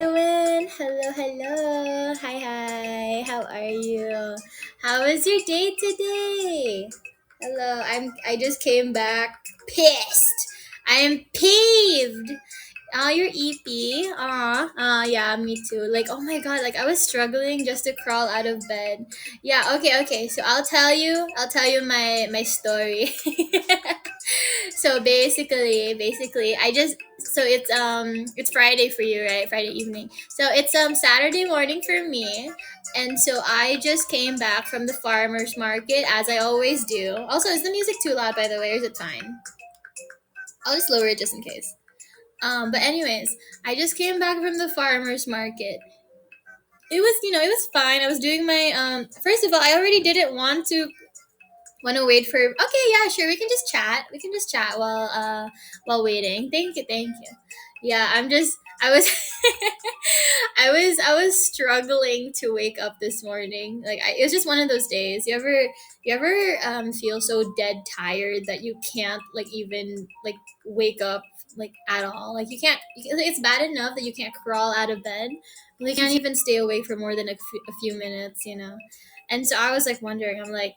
Everyone, hello, hello. Hi, hi. How are you? How was your day today? Hello. I just came back pissed. I am peeved. Oh, you're EP. Yeah, me too. Like, oh my god, like I was struggling just to crawl out of bed. Yeah, okay. So I'll tell you my story. So basically it's Friday for you, right? Friday evening. So it's Saturday morning for me. And so I just came back from the farmers market as I always do. Also, is the music too loud by the way, or is it fine? I'll just lower it just in case. But anyways, I just came back from the farmers market. It was fine. I was doing my first of all, I already didn't want to wait for. Okay, yeah, sure. We can just chat while waiting. Thank you. Yeah, I was I was struggling to wake up this morning. It was just one of those days. You ever feel so dead tired that you can't like even like wake up like at all? Like you can't. It's bad enough that you can't crawl out of bed. Like you can't even stay awake for more than a few minutes. And so I was like wondering, I'm like,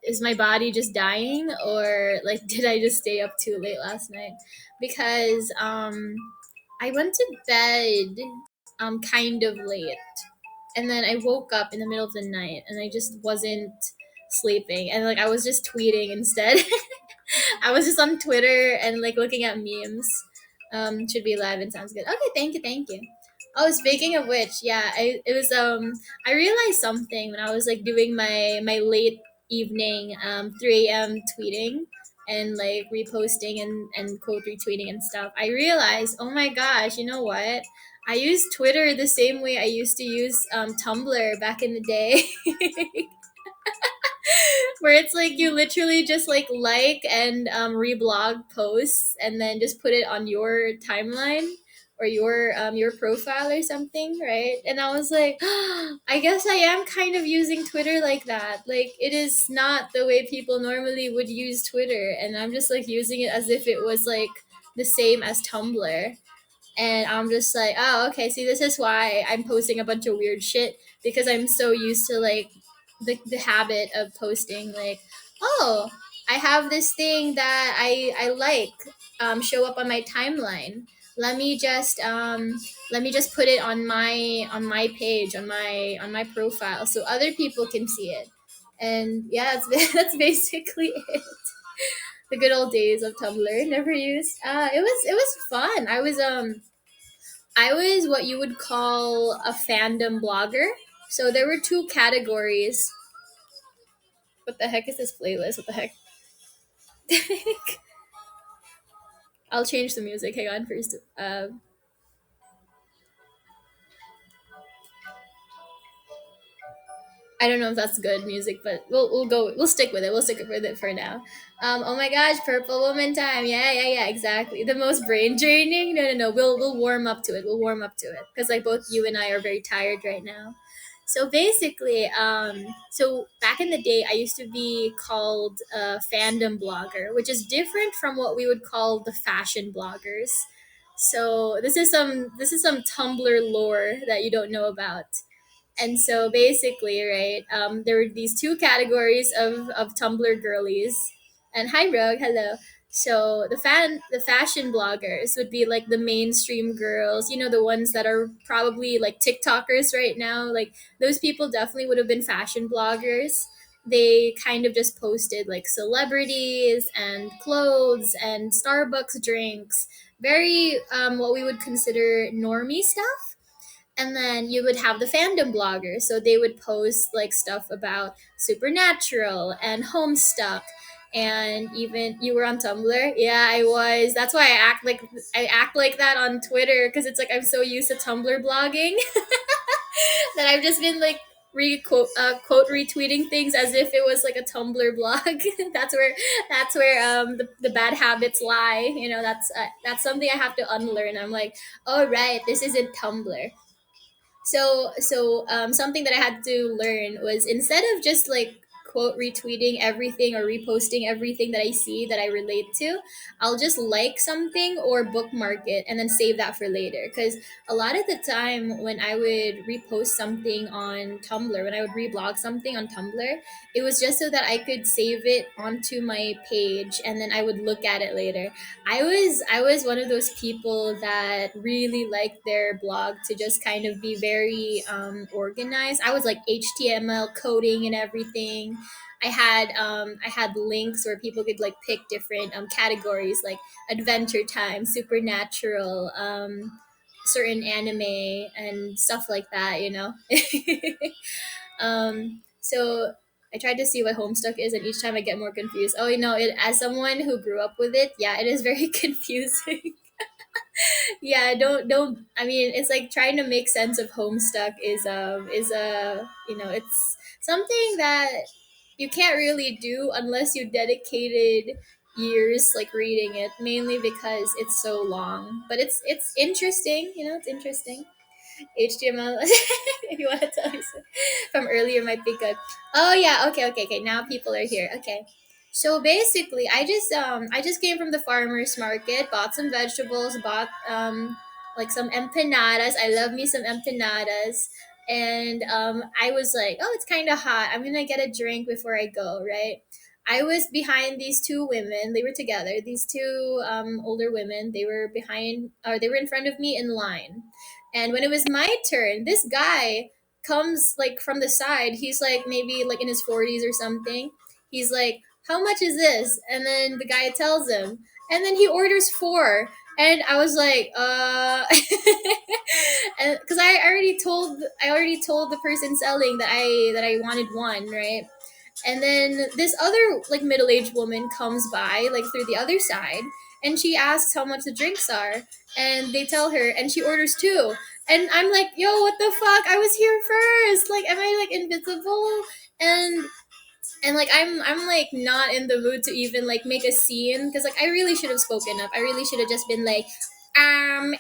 is my body just dying, or like did I just stay up too late last night? Because I went to bed kind of late, and then I woke up in the middle of the night, and I just wasn't sleeping, and like I was just tweeting instead. I was just on Twitter and like looking at memes. Should be live and sounds good. Okay, thank you. Oh, speaking of which, yeah, I realized something when I was like doing my late evening 3 a.m. tweeting and like reposting and quote retweeting and stuff. I realized, oh my gosh, you know what? I use Twitter the same way I used to use Tumblr back in the day. Where it's like you literally just like and reblog posts and then just put it on your timeline or your profile or something, right? And I was like, I guess I am kind of using Twitter like that. Like it is not the way people normally would use Twitter, and I'm just like using it as if it was like the same as Tumblr. And I'm just like, oh, okay. See, this is why I'm posting a bunch of weird shit, because I'm so used to like the habit of posting like, oh, I have this thing that I like show up on my timeline. Let me just let me just put it on my page on my profile so other people can see it. And yeah, that's that's basically it. The good old days of Tumblr. Never used. It was fun. I was what you would call a fandom blogger. So there were two categories. What the heck is this playlist? What the heck? I'll change the music. Hang on first. I don't know if that's good music, but we'll stick with it. We'll stick with it for now. Oh my gosh, Purple Woman time. Yeah, exactly. The most brain draining. No. We'll warm up to it. We'll warm up to it because like both you and I are very tired right now. So basically, so back in the day, I used to be called a fandom blogger, which is different from what we would call the fashion bloggers. So this is some Tumblr lore that you don't know about. And so basically, right, there were these two categories of Tumblr girlies. And hi, Rogue, hello. So the fashion bloggers would be like the mainstream girls, the ones that are probably like TikTokers right now. Like those people definitely would have been fashion bloggers. They kind of just posted like celebrities and clothes and Starbucks drinks, very what we would consider normie stuff. And then you would have the fandom bloggers, so they would post like stuff about Supernatural and Homestuck. And even you were on Tumblr. Yeah, I was. That's why I act like that on Twitter, because it's like I'm so used to Tumblr blogging that I've just been like quote retweeting things as if it was like a Tumblr blog. that's where the bad habits lie. That's something I have to unlearn. I'm like, oh right, this isn't Tumblr. So something that I had to learn was, instead of just like quote retweeting everything or reposting everything that I see that I relate to. I'll just like something or bookmark it and then save that for later. Because a lot of the time when I would repost something on Tumblr, when I would reblog something on Tumblr, it was just so that I could save it onto my page and then I would look at it later. I was one of those people that really liked their blog to just kind of be very organized. I was like HTML coding and everything. I had links where people could like pick different categories like adventure time, supernatural, certain anime and stuff like that. So I tried to see what Homestuck is, and each time I get more confused. Oh, as someone who grew up with it, yeah, it is very confusing. Yeah, don't. I mean, it's like trying to make sense of Homestuck is a it's something that you can't really do unless you dedicated years like reading it, mainly because it's so long. But it's interesting. It's interesting. HTML. If you want to tell me from earlier might be good. Oh yeah, okay. Now people are here. Okay. So basically, I just came from the farmers market, bought some vegetables, bought like some empanadas. I love me some empanadas. And I was like, oh, it's kind of hot. I'm gonna get a drink before I go, right? I was behind these two women. They were together. These two older women. They were behind, or they were in front of me in line. And when it was my turn, this guy comes like from the side. He's like maybe like in his 40s or something. He's like, "How much is this?" And then the guy tells him. And then he orders four. And I was like, and because I already told the person selling that I wanted one, right? And then this other like middle-aged woman comes by like through the other side, and she asks how much the drinks are, and they tell her, and she orders two. And I'm like, yo, what the fuck? I was here first. Like, am I like invisible? And like I'm like not in the mood to even like make a scene, because like I really should have spoken up. I really should have just been like,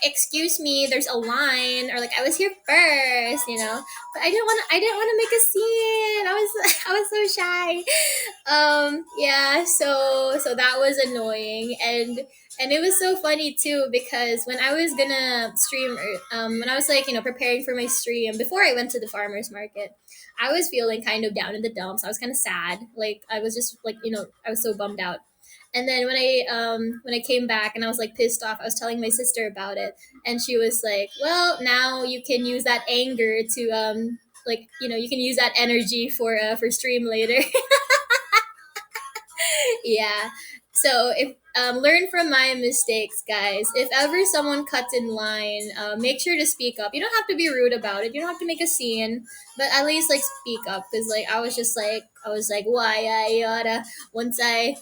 excuse me, there's a line, or like I was here first. But I didn't want to make a scene. I was so shy. Yeah, so that was annoying. And it was so funny too, because when I was gonna stream, when I was like preparing for my stream before I went to the farmers market, I was feeling kind of down in the dumps. I was kind of sad. Like I was just like I was so bummed out. And then when I came back and I was like pissed off, I was telling my sister about it, and she was like, "Well, now you can use that anger to like you can use that energy for stream later." Yeah. So if learn from my mistakes, guys. If ever someone cuts in line, make sure to speak up. You don't have to be rude about it. You don't have to make a scene, but at least like speak up. Because like I was like, why I oughta once this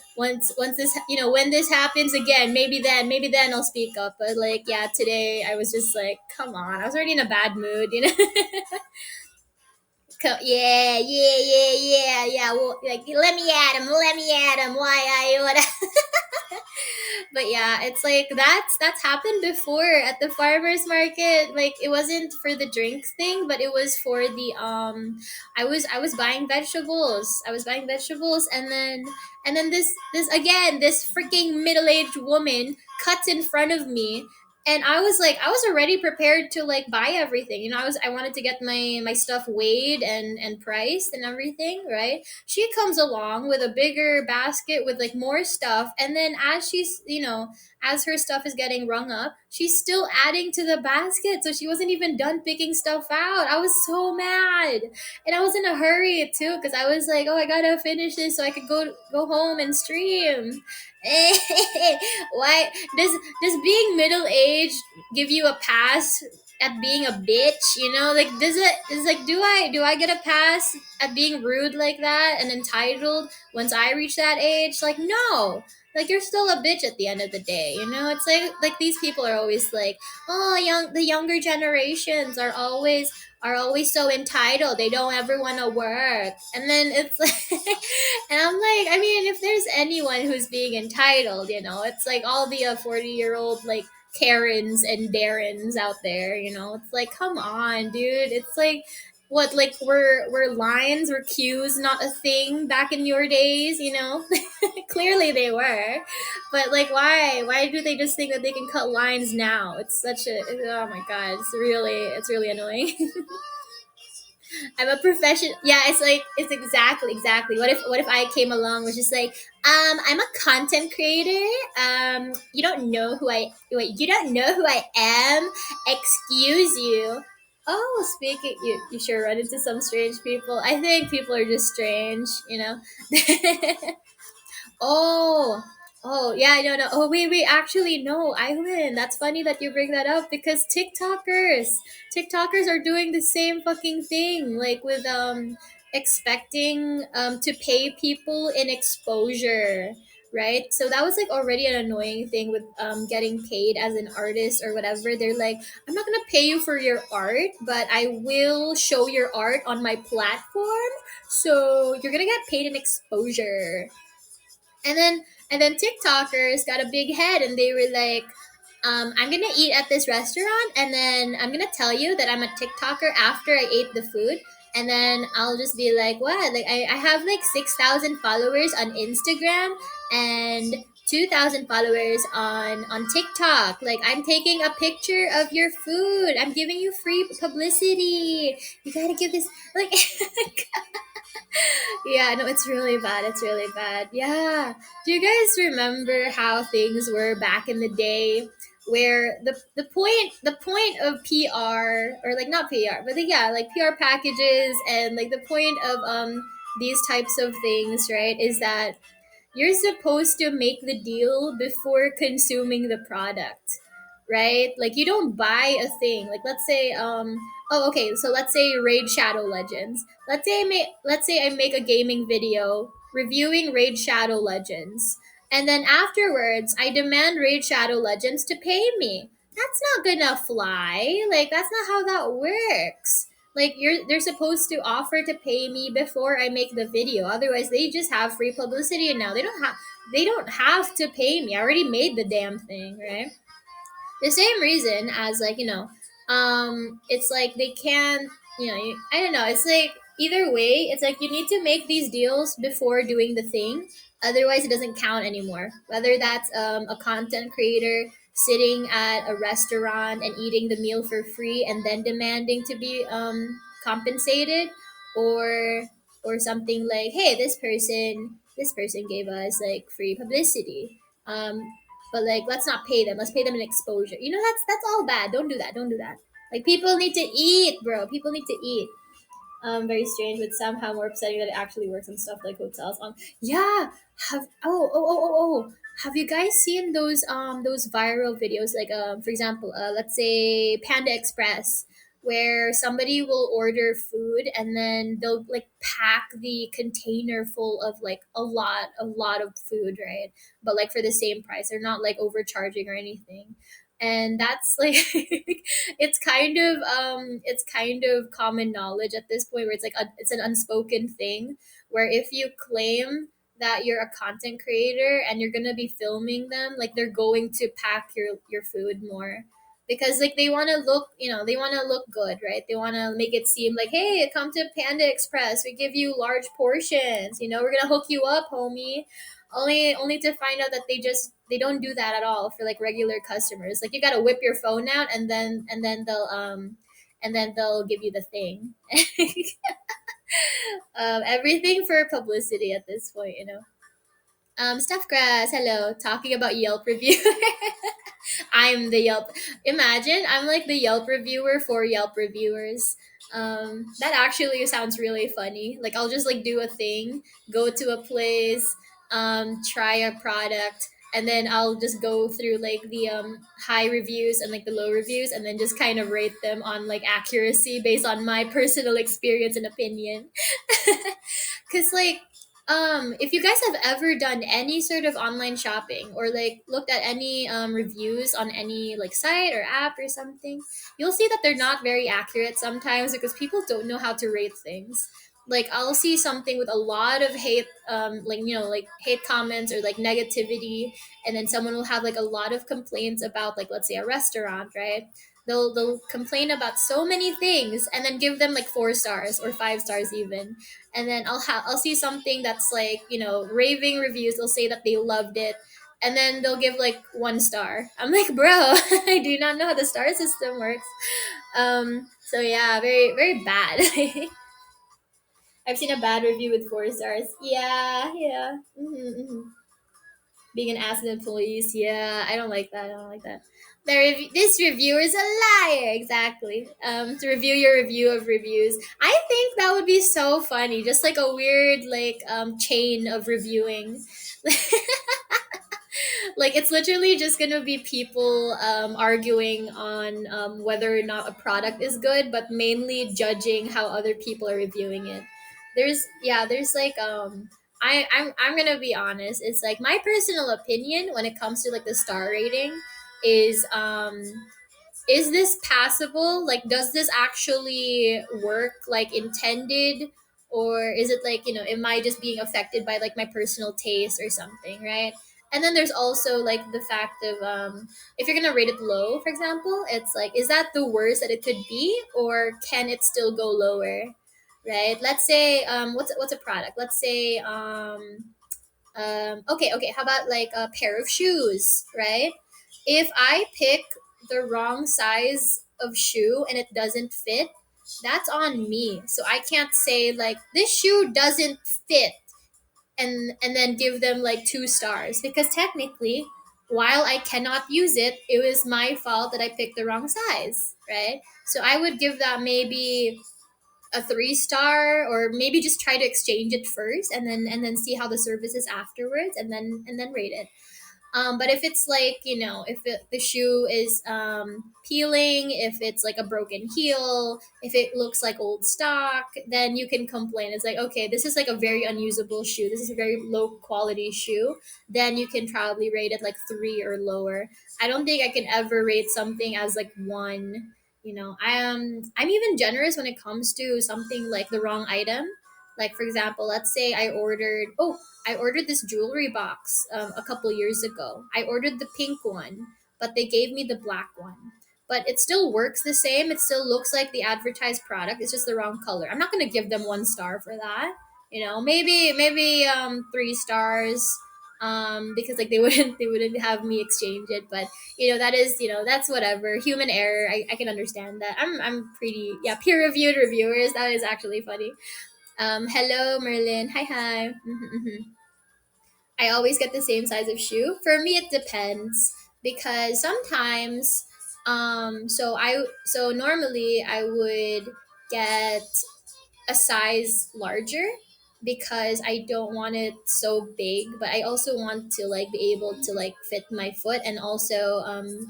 when this happens again, maybe then I'll speak up. But like yeah, today I was just like, come on. I was already in a bad mood. Yeah. Well, like, let me at him. Why I oughta. But yeah, it's like that's happened before at the farmers market. Like it wasn't for the drinks thing, but it was for the I was buying vegetables. I was buying vegetables, and then this freaking middle-aged woman cuts in front of me. And I was already prepared to like buy everything. I wanted to get my stuff weighed and priced and everything, right? She comes along with a bigger basket with like more stuff, and then as her stuff is getting rung up, she's still adding to the basket, so she wasn't even done picking stuff out. I was so mad, and I was in a hurry too, because I was like, oh, I gotta finish this so I could go home and stream. Why does being middle-aged give you a pass at being a bitch? Like, does it is like, do I get a pass at being rude like that and entitled once I reach that age? Like, no. Like, you're still a bitch at the end of the day. It's like these people are always like, oh, the younger generations are always so entitled. They don't ever want to work. And then it's like, and I'm like, I mean, if there's anyone who's being entitled, it's like all the 40-year-old like Karens and Darrens out there. It's like, come on, dude. It's like What, like, were lines, were queues not a thing back in your days, you know? Clearly they were. But like, why do they just think that they can cut lines now? It's such a, oh my god, it's really annoying. I'm a professional. Yeah, it's like, it's exactly. What if I came along was just like, I'm a content creator. You don't know who I wait. You don't know who I am. Excuse you. Oh, speaking, you sure run into some strange people. I think people are just strange, you know. Oh, oh, yeah, I don't know. Oh, wait, actually, no, Island. That's funny that you bring that up because TikTokers are doing the same fucking thing, like with expecting to pay people in exposure, right? So that was like already an annoying thing with getting paid as an artist or whatever. They're like, I'm not gonna pay you for your art, but I will show your art on my platform. So you're gonna get paid in exposure. And then TikTokers got a big head and they were like, I'm gonna eat at this restaurant and then I'm gonna tell you that I'm a TikToker after I ate the food. And then I'll just be like, what? Like, I have like 6,000 followers on Instagram and 2,000 followers on TikTok. Like, I'm taking a picture of your food. I'm giving you free publicity. You gotta give this, like, yeah, no, it's really bad. It's really bad. Yeah. Do you guys remember how things were back in the day where the point of PR, or like not PR, but like, yeah, like PR packages, and like the point of these types of things, right, is that you're supposed to make the deal before consuming the product, right? Like, you don't buy a thing. Like, let's say oh, okay, so let's say Raid Shadow Legends. Let's say I make a gaming video reviewing Raid Shadow Legends, and then afterwards I demand Raid Shadow Legends to pay me. That's not gonna fly. Like, that's not how that works. Like, they're supposed to offer to pay me before I make the video. Otherwise, they just have free publicity, and now they don't have to pay me. I already made the damn thing, right? The same reason as, like, it's like they can't, I don't know, it's like, either way, it's like you need to make these deals before doing the thing. Otherwise it doesn't count anymore, whether that's a content creator sitting at a restaurant and eating the meal for free and then demanding to be compensated, or something like, hey, this person gave us like free publicity, but like, let's not pay them, let's pay them an exposure. That's all bad. Don't do that, don't do that. Like, people need to eat, bro. People need to eat. Very strange, but somehow more upsetting that it actually works on stuff like hotels. Yeah. Have you guys seen those viral videos? Like, for example, let's say Panda Express, where somebody will order food and then they'll like pack the container full of like a lot of food, right? But like for the same price, they're not like overcharging or anything. And that's like it's kind of common knowledge at this point, where it's like it's an unspoken thing, where if you claim that you're a content creator and you're gonna be filming them, like, they're going to pack your food more, because like they want to look good, right? They want to make it seem like, hey, come to Panda Express, we give you large portions, we're gonna hook you up, homie. Only to find out that they don't do that at all for like regular customers. Like, you gotta whip your phone out, and then they'll give you the thing. Everything for publicity at this point. Stuff Grass, hello. Talking about Yelp review. I'm the Yelp. Imagine I'm like the Yelp reviewer for Yelp reviewers. That actually sounds really funny. Like, I'll just like do a thing, go to a place, try a product, and then I'll just go through like the high reviews and like the low reviews, and then just kind of rate them on like accuracy based on my personal experience and opinion. Cause like, if you guys have ever done any sort of online shopping, or like looked at any reviews on any like site or app or something, you'll see that they're not very accurate sometimes, because people don't know how to rate things. Like, I'll see something with a lot of hate, like hate comments or like negativity, and then someone will have like a lot of complaints about, like, let's say a restaurant, right? they'll complain about so many things and then give them like 4 stars or 5 stars even. And then I'll see something that's like, raving reviews. They'll say that they loved it, and then they'll give like 1 star. I'm like, bro, I do not know how the star system works. So yeah, very very bad. I've seen a bad review with 4 stars. Yeah, yeah. Being an ass to the police. Yeah, I don't like that. I don't like that. This reviewer is a liar. Exactly. To review your review of reviews, I think that would be so funny. Just like a weird like chain of reviewing. Like it's literally just gonna be people arguing on whether or not a product is good, but mainly judging how other people are reviewing it. There's like I'm gonna be honest. It's like my personal opinion when it comes to like the star rating is this passable? Like, does this actually work like intended? Or is it like, am I just being affected by like my personal taste or something, right? And then there's also like the fact of if you're gonna rate it low, for example, it's like, is that the worst that it could be, or can it still go lower, right? Let's say what's a product? Let's say okay, how about like a pair of shoes, right? If I pick the wrong size of shoe and it doesn't fit, that's on me. So I can't say like this shoe doesn't fit and then give them like 2 stars, because technically, while I cannot use it, it was my fault that I picked the wrong size, right? So I would give that maybe a 3 star, or maybe just try to exchange it first and then see how the service is afterwards, and then rate it. But if it's like, the shoe is peeling, if it's like a broken heel, if it looks like old stock, then you can complain. It's like, okay, this is like a very unusable shoe. This is a very low quality shoe. Then you can probably rate it like 3 or lower. I don't think I can ever rate something as like 1. I'm even generous when it comes to something like the wrong item. Like for example, let's say I ordered this jewelry box a couple years ago. I ordered the pink one, but they gave me the black one. But it still works the same. It still looks like the advertised product. It's just the wrong color. I'm not gonna give them 1 star for that. Maybe 3 stars. Because like they wouldn't have me exchange it. But that is, that's whatever. Human error. I can understand that. I'm pretty, yeah, peer reviewed reviewers. That is actually funny. Hello Merlin. Hi hi. I always get the same size of shoe. For me, it depends, because sometimes, so normally I would get a size larger because I don't want it so big, but I also want to like be able to like fit my foot, and also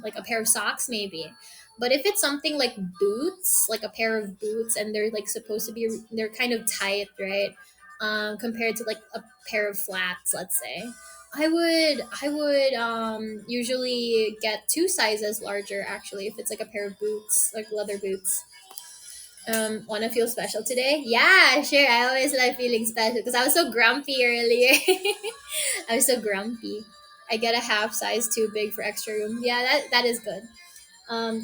like a pair of socks maybe. But if it's something like boots, like a pair of boots, and they're like supposed to be, they're kind of tight, right? Compared to like a pair of flats, let's say. I would usually get 2 sizes larger actually if it's like a pair of boots, like leather boots. Want to feel special today? Yeah, sure. I always like feeling special because I was so grumpy earlier. I was so grumpy. I get a half size too big for extra room. Yeah, that is good.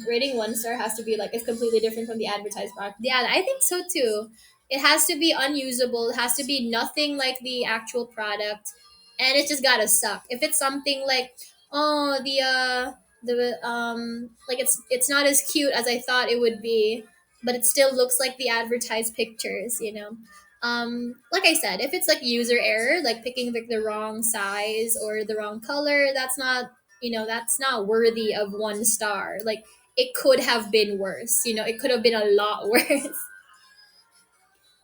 Rating 1 star has to be like it's completely different from the advertised product. Yeah, I think so too. It has to be unusable. It has to be nothing like the actual product, and it just gotta suck. If it's something like, oh, the like it's not as cute as I thought it would be, but it still looks like the advertised pictures. Like I said, if it's like user error, like picking the wrong size or the wrong color, that's not worthy of 1 star. Like it could have been worse. It could have been a lot worse.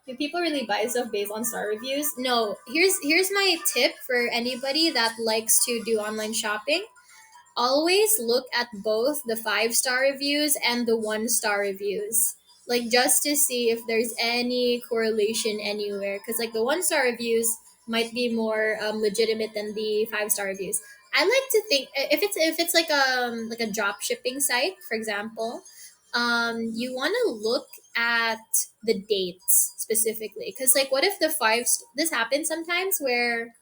Do people really buy stuff based on star reviews? No. Here's my tip for anybody that likes to do online shopping. Always look at both the 5 star reviews and the 1 star reviews, like just to see if there's any correlation anywhere, because like the 1 star reviews might be more legitimate than the 5 star reviews. I like to think if it's like a drop shipping site, for example, you want to look at the dates specifically, because like what if this happens sometimes where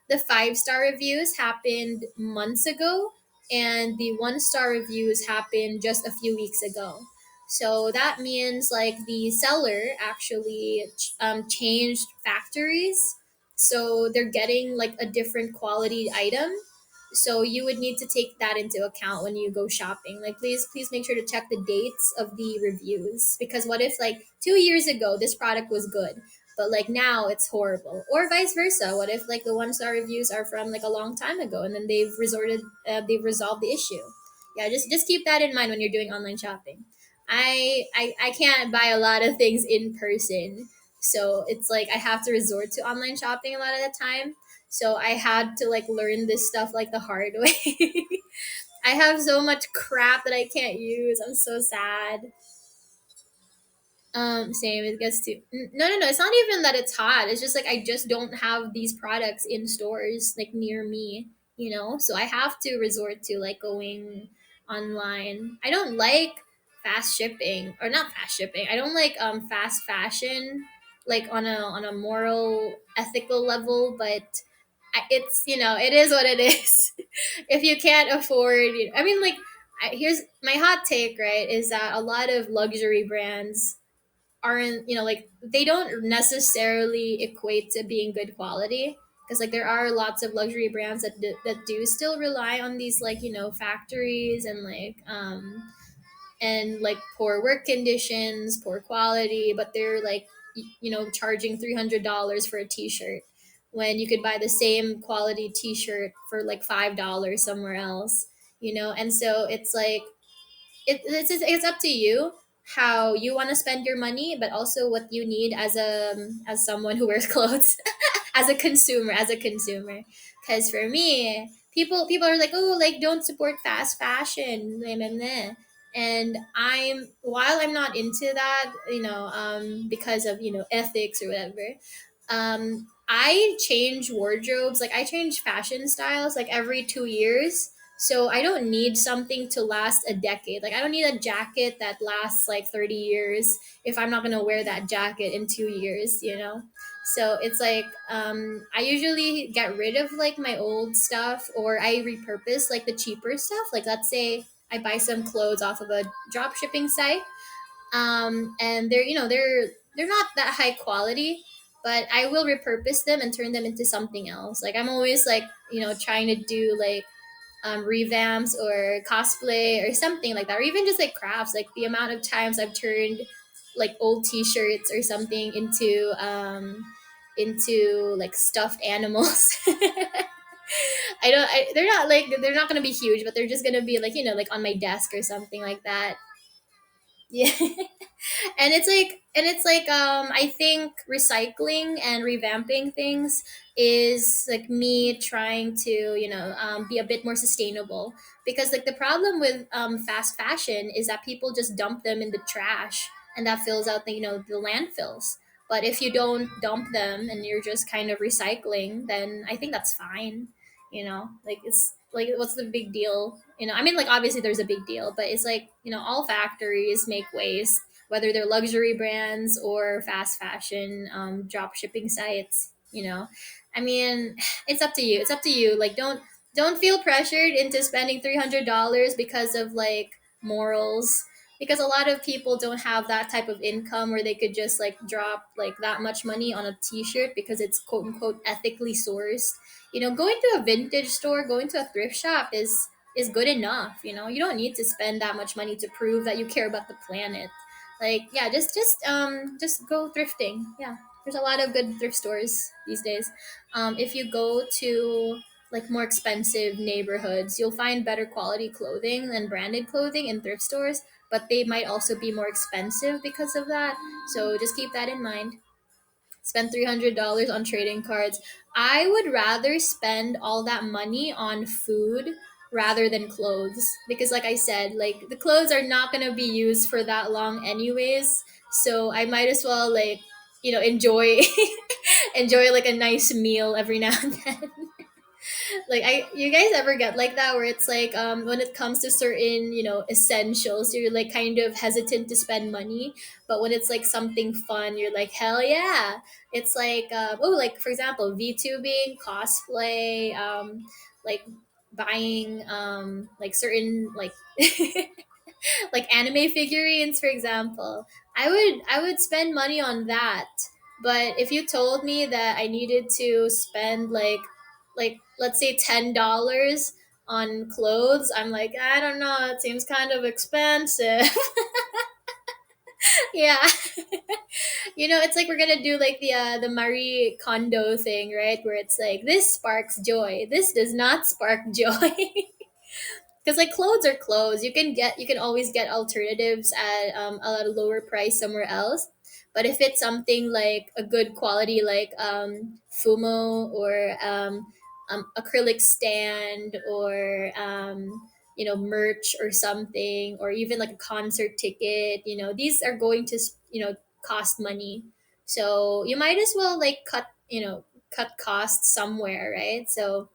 the 5 star reviews happened months ago, and the 1 star reviews happened just a few weeks ago. So that means like the seller actually changed factories, so they're getting like a different quality item. So you would need to take that into account when you go shopping. Like please make sure to check the dates of the reviews, because what if like 2 years ago this product was good, but like now it's horrible, or vice versa? What if like the 1 star reviews are from like a long time ago, and then they've resolved the issue? Yeah, just keep that in mind when you're doing online shopping. I can't buy a lot of things in person, so it's like I have to resort to online shopping a lot of the time. So I had to like learn this stuff like the hard way. I have so much crap that I can't use. I'm so sad. Same. It gets to no. It's not even that it's hot. It's just like I just don't have these products in stores like near me. So I have to resort to like going online. I don't like fast shipping, or not fast shipping. I don't like fast fashion, like on a moral ethical level. But it's it is what it is. If you can't afford, I mean, like here's my hot take. Right, is that a lot of luxury brands aren't like they don't necessarily equate to being good quality, because like there are lots of luxury brands that do still rely on these like factories, and like poor work conditions, poor quality, but they're like charging $300 for a t-shirt when you could buy the same quality t-shirt for like $5 somewhere else. And so it's like it's up to you how you want to spend your money, but also what you need as someone who wears clothes, as a consumer. Because for me, people are like, oh, like don't support fast fashion, blah, blah, blah. And while I'm not into that, because of ethics or whatever. I change wardrobes, like I change fashion styles like every 2 years. So I don't need something to last a decade. Like I don't need a jacket that lasts like 30 years if I'm not going to wear that jacket in 2 years. So it's like I usually get rid of like my old stuff, or I repurpose like the cheaper stuff. Like let's say I buy some clothes off of a drop shipping site, and they're not that high quality, but I will repurpose them and turn them into something else. Like I'm always like trying to do like revamps or cosplay or something like that, or even just like crafts. Like the amount of times I've turned like old T-shirts or something into like stuffed animals. They're not gonna be huge, but they're just gonna be like like on my desk or something like that. Yeah. And it's like I think recycling and revamping things is like me trying to be a bit more sustainable, because like the problem with fast fashion is that people just dump them in the trash, and that fills out the landfills. But if you don't dump them and you're just kind of recycling, then I think that's fine. Like it's like, what's the big deal? I mean, like obviously there's a big deal, but it's like all factories make waste, whether they're luxury brands or fast fashion drop shipping sites. I mean, it's up to you. Like don't feel pressured into spending $300 because of like morals, because a lot of people don't have that type of income where they could just like drop like that much money on a t-shirt because it's quote unquote ethically sourced. Going to a vintage store, going to a thrift shop is good enough. You don't need to spend that much money to prove that you care about the planet. Like, yeah, just go thrifting. Yeah, there's a lot of good thrift stores these days. If you go to like more expensive neighborhoods, you'll find better quality clothing and branded clothing in thrift stores, but they might also be more expensive because of that. So just keep that in mind. Spend $300 on trading cards. I would rather spend all that money on food rather than clothes, because like I said, like the clothes are not going to be used for that long anyways. So I might as well like enjoy enjoy like a nice meal every now and then. Like you guys ever get like that, where it's like when it comes to certain essentials, you're like kind of hesitant to spend money, but when it's like something fun, you're like, hell yeah. It's like like for example, VTubing, cosplay, like buying like certain like like anime figurines, for example. I would spend money on that. But if you told me that I needed to spend like let's say $10 on clothes, I'm like, I don't know, it seems kind of expensive. Yeah. It's like we're gonna do like the Marie Kondo thing, right? Where it's like this sparks joy, this does not spark joy. Because like clothes are clothes, you can always get alternatives at a lower price somewhere else. But if it's something like a good quality, like fumo, or acrylic stand, or merch or something, or even like a concert ticket, these are going to cost money. So you might as well like cut costs somewhere, right? So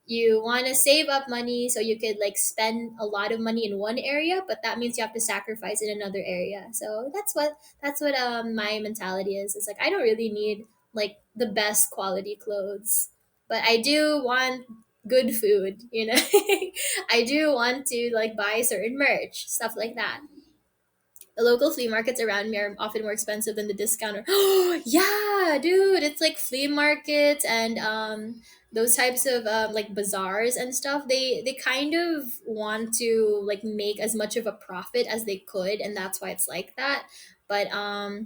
you want to save up money so you could like spend a lot of money in one area, but that means you have to sacrifice in another area. So that's what my mentality is. It's like I don't really need like the best quality clothes, but I do want good food, I do want to like buy certain merch, stuff like that. The local flea markets around me are often more expensive than the discounter. Yeah, dude, it's like flea markets and those types of like bazaars and stuff. They kind of want to like make as much of a profit as they could, and that's why it's like that. But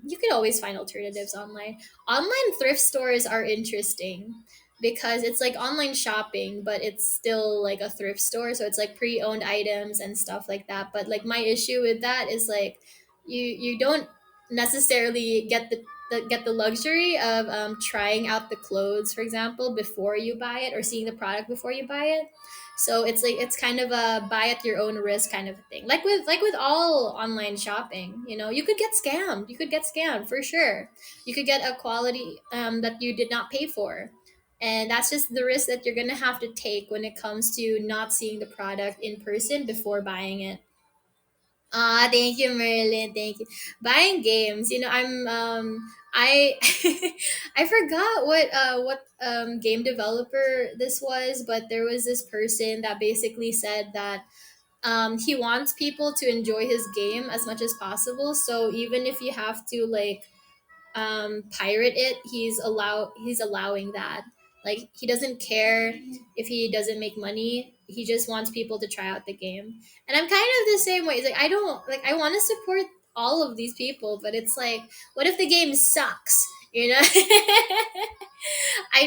you could always find alternatives online. Online thrift stores are interesting because it's like online shopping, but it's still like a thrift store, so it's like pre-owned items and stuff like that. But like my issue with that is like you don't necessarily get the luxury of trying out the clothes, for example, before you buy it, or seeing the product before you buy it. So it's like it's kind of a buy at your own risk kind of a thing. Like with all online shopping, you could get scammed for sure. You could get a quality that you did not pay for. And that's just the risk that you're gonna have to take when it comes to not seeing the product in person before buying it. Ah, thank you, Merlin. Thank you. Buying games. I I forgot what game developer this was, but there was this person that basically said that he wants people to enjoy his game as much as possible. So even if you have to like pirate it, he's allowing that. Like he doesn't care if he doesn't make money, he just wants people to try out the game. And I'm kind of the same way. It's like I don't like, I want to support all of these people, but it's like, what if the game sucks, I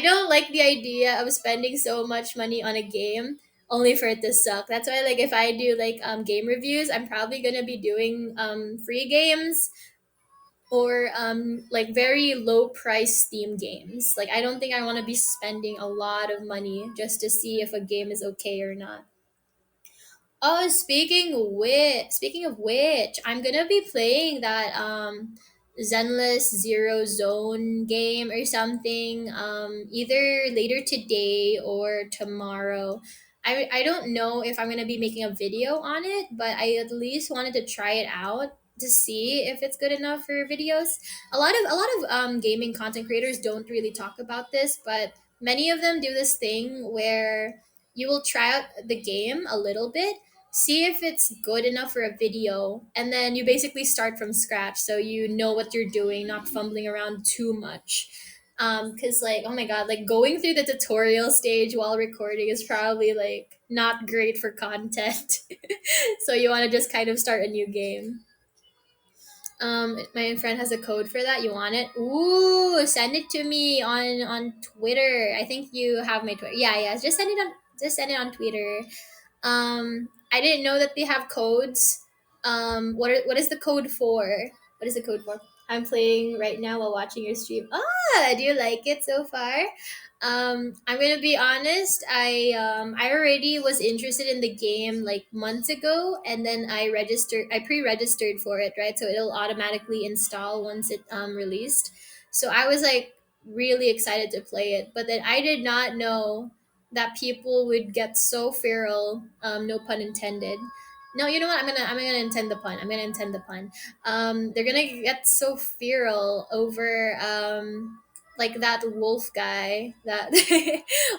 don't like the idea of spending so much money on a game only for it to suck. That's why, like, if I do like game reviews, I'm probably gonna be doing free games, or like very low price Steam games. Like I don't think I want to be spending a lot of money just to see if a game is okay or not. Oh, speaking of which, I'm gonna be playing that Zenless Zero Zone game or something, either later today or tomorrow. I don't know if I'm gonna be making a video on it, but I at least wanted to try it out to see if it's good enough for videos. A lot of gaming content creators don't really talk about this, but many of them do this thing where you will try out the game a little bit, see if it's good enough for a video, and then you basically start from scratch so you know what you're doing, not fumbling around too much. Because like, oh my god, like going through the tutorial stage while recording is probably like not great for content. So you want to just kind of start a new game. My friend has a code for that. You want it? Ooh, send it to me on Twitter. I think you have my Twitter. Yeah, yeah. Just send it on Twitter. I didn't know that they have codes. What is the code for? What is the code for? I'm playing right now while watching your stream. Ah, do you like it so far? I'm gonna be honest. I already was interested in the game like months ago, and then I pre-registered for it, right? So it'll automatically install once it released. So I was like really excited to play it, but then I did not know that people would get so feral. No pun intended. No, you know what? I'm gonna intend the pun. I'm gonna intend the pun. They're gonna get so feral over like that wolf guy. That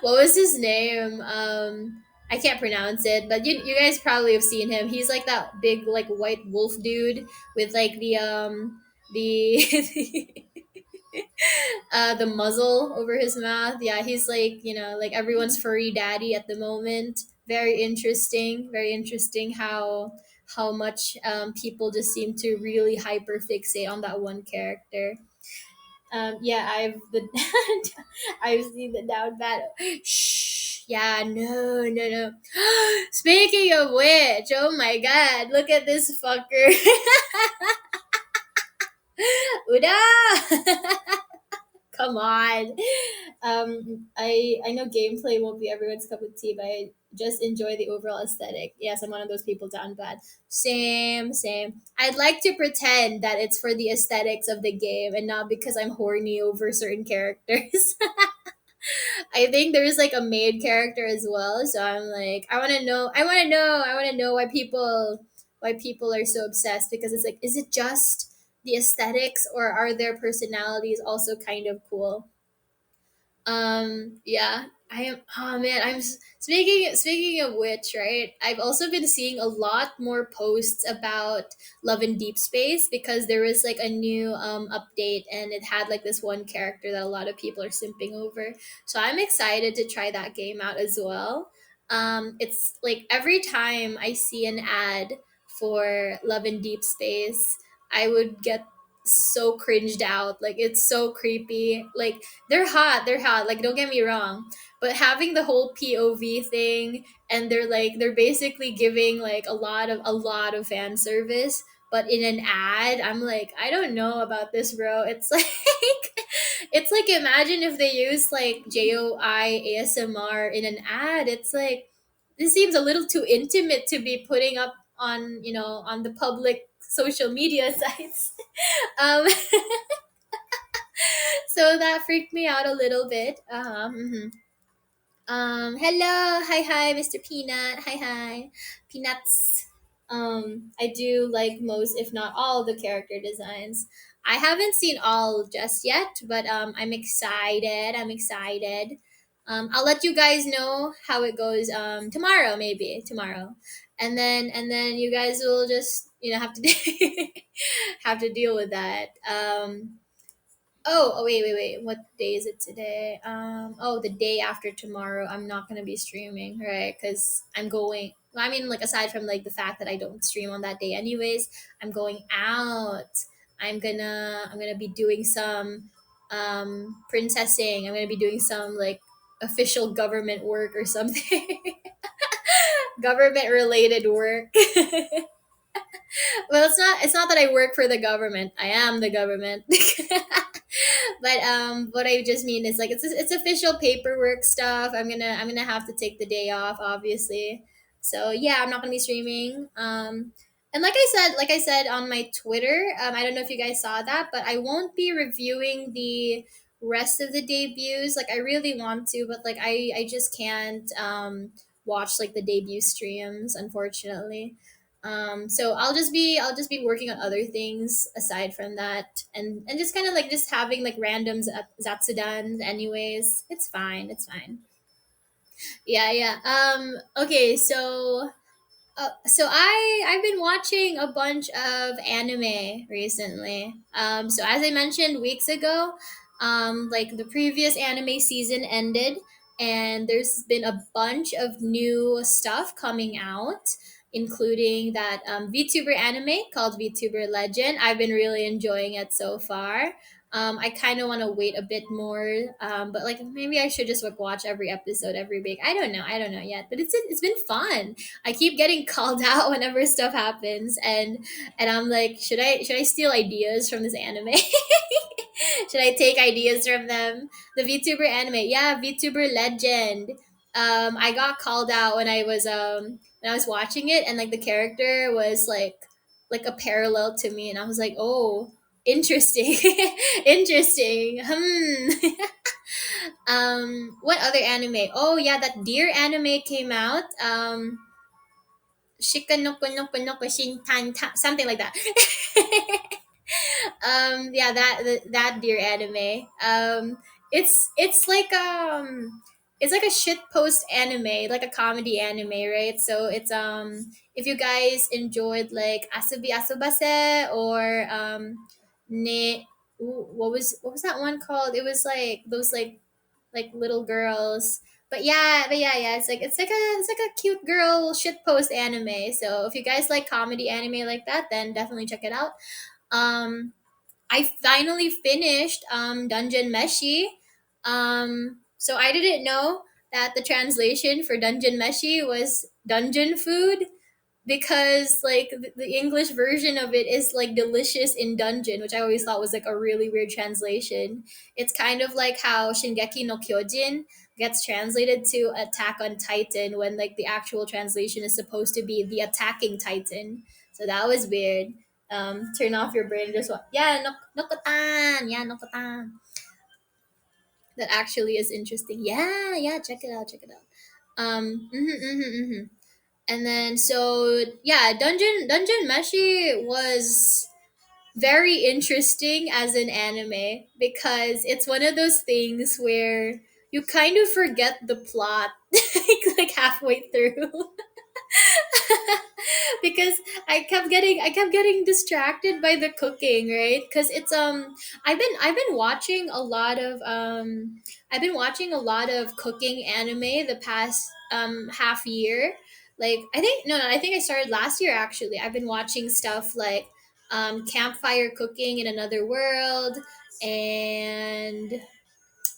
what was his name? I can't pronounce it, but you guys probably have seen him. He's like that big like white wolf dude with like the the muzzle over his mouth. Yeah, he's like, like everyone's furry daddy at the moment. Very interesting. Very interesting how much people just seem to really hyper fixate on that one character. Yeah, I've seen the down bad. Shh. Yeah, no, no, no. Speaking of which, oh my god, look at this fucker. Uda! Come on. I know gameplay won't be everyone's cup of tea, but I just enjoy the overall aesthetic. Yes, I'm one of those people down bad. Same, same. I'd like to pretend that it's for the aesthetics of the game and not because I'm horny over certain characters. I think there's like a maid character as well, so I'm like, I want to know why people are so obsessed, because it's like, is it just the aesthetics, or are their personalities also kind of cool? Yeah, I am. Oh man, speaking of which, right? I've also been seeing a lot more posts about Love in Deep Space, because there was like a new update, and it had like this one character that a lot of people are simping over. So I'm excited to try that game out as well. It's like every time I see an ad for Love in Deep Space, I would get so cringed out. Like, it's so creepy. Like, they're hot, like, don't get me wrong, but having the whole POV thing, and they're basically giving like a lot of fan service, but in an ad, I'm like, I don't know about this, bro. It's like it's like, imagine if they use like JOI ASMR in an ad. It's like, this seems a little too intimate to be putting up on, on the public social media sites. um so that freaked me out a little bit. Hello, hi, Mr. Peanut, hi, Peanuts. I do like most, if not all, the character designs. I haven't seen all just yet, but I'm excited. I'm excited. I'll let you guys know how it goes tomorrow, maybe tomorrow, and then you guys will just have to have to deal with that. Oh, wait. What day is it today? Oh, the day after tomorrow, I'm not gonna be streaming, right? Because I'm going. Well, I mean, like, aside from like the fact that I don't stream on that day, anyways, I'm going out. I'm gonna be doing some princessing. I'm gonna be doing some like official government work or something, government related work. Well, it's not that I work for the government. I am the government. But what I just mean is like, it's official paperwork stuff. I'm gonna have to take the day off, obviously. So yeah, I'm not gonna be streaming. And like I said on my Twitter, I don't know if you guys saw that, but I won't be reviewing the rest of the debuts. Like, I really want to, but like I just can't watch like the debut streams, unfortunately. So I'll just be working on other things aside from that, and just kind of like just having like random zatsudan. Anyways, it's fine. It's fine. Yeah, yeah. Okay, so I've been watching a bunch of anime recently. So as I mentioned weeks ago, like the previous anime season ended, and there's been a bunch of new stuff coming out, including that VTuber anime called VTuber Legend. I've been really enjoying it so far. I kind of want to wait a bit more, but like maybe I should just like watch every episode every week. I don't know yet, but it's been fun. I keep getting called out whenever stuff happens, and I'm like, should I steal ideas from this anime? Should I take ideas from them? The VTuber anime, yeah, VTuber Legend. I got called out when I was watching it, and like the character was like a parallel to me, and I was like, oh, interesting, interesting. What other anime? Oh yeah, that deer anime came out. Shikanoko Shintan, something like that. Yeah, that deer anime. It's like it's like a shit post anime, like a comedy anime, right? So it's if you guys enjoyed like Asobi Asobase or ne what was that one called? It was like those like little girls. But yeah, it's like a cute girl shit post anime. So if you guys like comedy anime like that, then definitely check it out. Um I finally finished Dungeon Meshi. So I didn't know that the translation for Dungeon Meshi was dungeon food, because like the English version of it is like delicious in dungeon, which I always thought was like a really weird translation. It's kind of like how Shingeki no Kyojin gets translated to Attack on Titan when like the actual translation is supposed to be the attacking Titan. So that was weird. Turn off your brain and just yeah, Nokotan, yeah, Nokotan. That actually is interesting. Yeah, yeah, check it out, check it out. And then so yeah, Dungeon Meshi was very interesting as an anime because it's one of those things where you kind of forget the plot like halfway through. Because I kept getting distracted by the cooking, right? Because it's I've been watching a lot of I've been watching a lot of cooking anime the past half year. Like I think no, I think I started last year actually. I've been watching stuff like campfire cooking in another world, and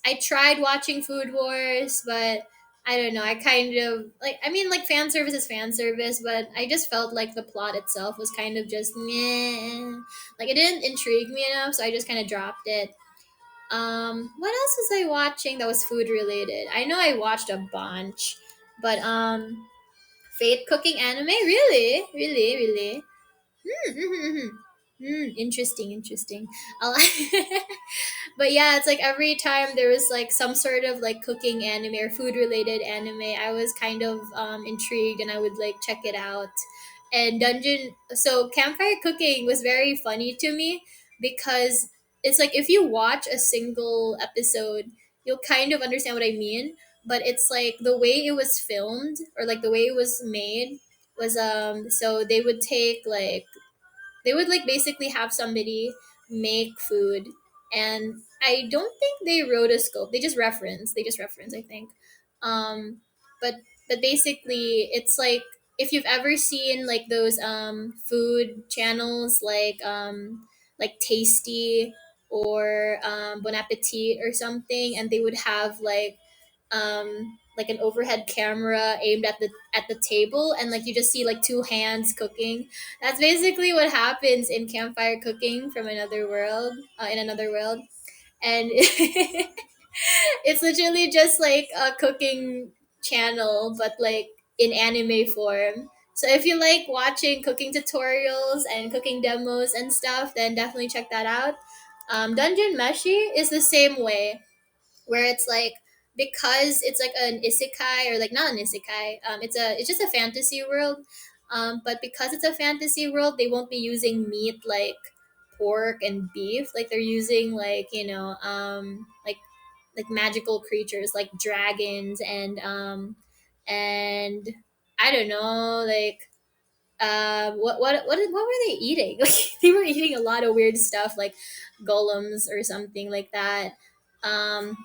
I tried watching Food Wars, but I don't know. I kind of like. I mean, like fan service is fan service, but I just felt like the plot itself was kind of just meh. Like it didn't intrigue me enough, so I just kind of dropped it. What else was I watching that was food related? I know I watched a bunch, but Fate cooking anime, really, really, really. Interesting, interesting. I'll but yeah, it's like every time there was like some sort of like cooking anime or food related anime, I was kind of intrigued and I would like check it out. And campfire cooking was very funny to me because it's like if you watch a single episode, you'll kind of understand what I mean. But it's like the way it was filmed or like the way it was made was so they would like basically have somebody make food, and I don't think they rotoscope, they just reference I think. um but basically it's like if you've ever seen like those food channels like Tasty or Bon Appetit or something, and they would have like an overhead camera aimed at the table, and like you just see like two hands cooking. That's basically what happens in campfire cooking from another world, in another world, and it's literally just like a cooking channel, but like in anime form. So if you like watching cooking tutorials and cooking demos and stuff, then definitely check that out. Dungeon Meshi is the same way, where it's like because it's like an isekai or like not an isekai, it's just a fantasy world, but because it's a fantasy world they won't be using meat like pork and beef, like they're using like like magical creatures like dragons and I don't know, like what were they eating? Like they were eating a lot of weird stuff like golems or something like that. um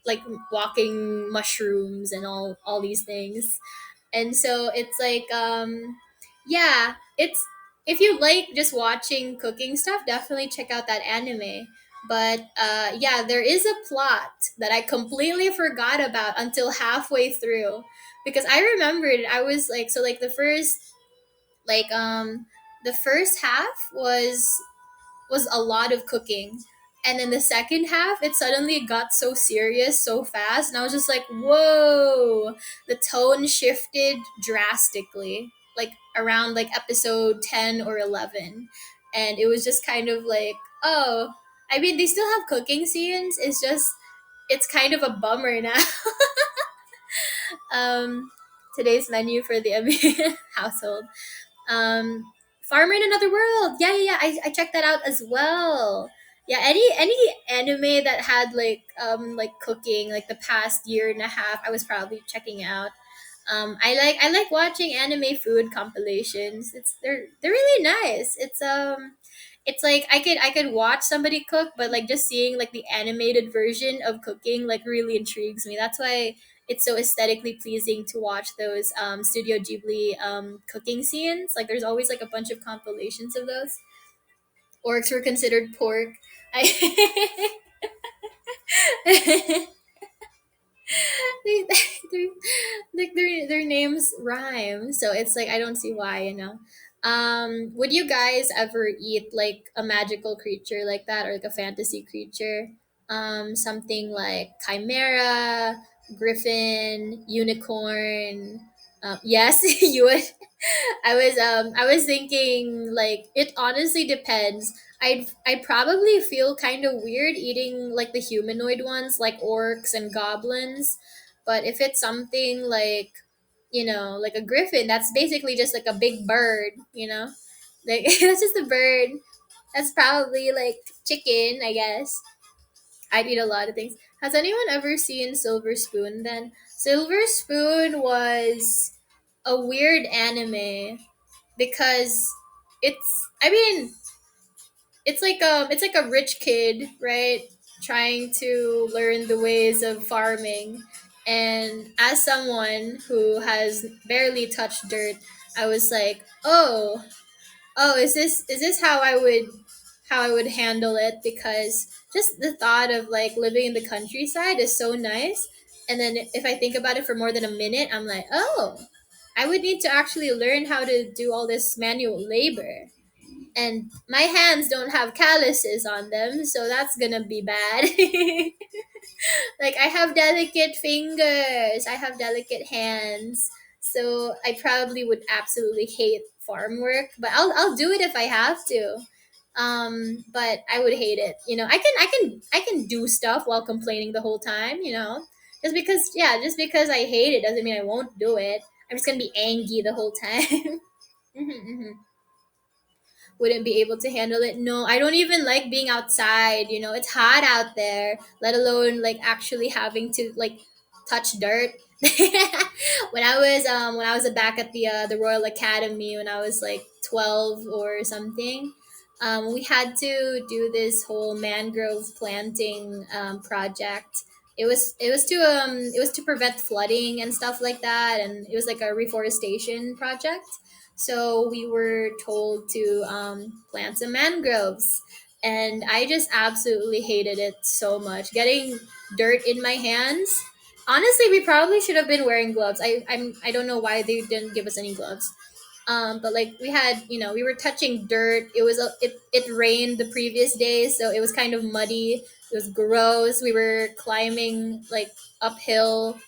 like walking mushrooms and all these things. And so it's like yeah, it's if you like just watching cooking stuff, definitely check out that anime. But yeah, there is a plot that I completely forgot about until halfway through, because I remembered I was like so like like the first half was a lot of cooking. And then the second half, it suddenly got so serious so fast. And I was just like, whoa, the tone shifted drastically, like around like episode 10 or 11. And it was just kind of like, oh, I mean, they still have cooking scenes. It's kind of a bummer now. um, Today's menu for the household. Um, Farmer in Another World. Yeah, yeah, yeah. I checked that out as well. Yeah, any anime that had like cooking like the past year and a half, I was probably checking out. I like watching anime food compilations. They're really nice. It's like I could watch somebody cook, but like just seeing like the animated version of cooking like really intrigues me. That's why it's so aesthetically pleasing to watch those Studio Ghibli cooking scenes. Like there's always like a bunch of compilations of those. Orcs were considered pork. I they, their names rhyme, so it's like I don't see why. Would you guys ever eat like a magical creature like that, or like a fantasy creature? Something like chimera, griffin, unicorn. Yes, you would. I was thinking like it honestly depends. I'd probably feel kind of weird eating like the humanoid ones like orcs and goblins, but if it's something like like a griffin, that's basically just like a big bird. Like that's just a bird. That's probably like chicken, I guess. I'd eat a lot of things. Has anyone ever seen Silver Spoon then? Silver Spoon was a weird anime because I mean it's like a rich kid, right, trying to learn the ways of farming, and as someone who has barely touched dirt, I was like, oh, is this how I would handle it, because just the thought of like living in the countryside is so nice. And then if I think about it for more than a minute, I'm like, oh, I would need to actually learn how to do all this manual labor, and my hands don't have calluses on them, so that's gonna be bad. Like I have delicate fingers, I have delicate hands, so I probably would absolutely hate farm work, but I'll do it if I have to. But I would hate it. I can do stuff while complaining the whole time. Just because I hate it doesn't mean I won't do it. I'm just gonna be angry the whole time. Mhm. Wouldn't be able to handle it. No, I don't even like being outside. It's hot out there, let alone like actually having to like touch dirt. When I was back at the Royal Academy when I was like 12 or something, we had to do this whole mangrove planting project. It was to prevent flooding and stuff like that, and it was like a reforestation project. So we were told to plant some mangroves, and I just absolutely hated it so much. Getting dirt in my hands. Honestly, we probably should have been wearing gloves. I don't know why they didn't give us any gloves. But like we were touching dirt. It rained the previous day, so it was kind of muddy. It was gross. We were climbing like uphill,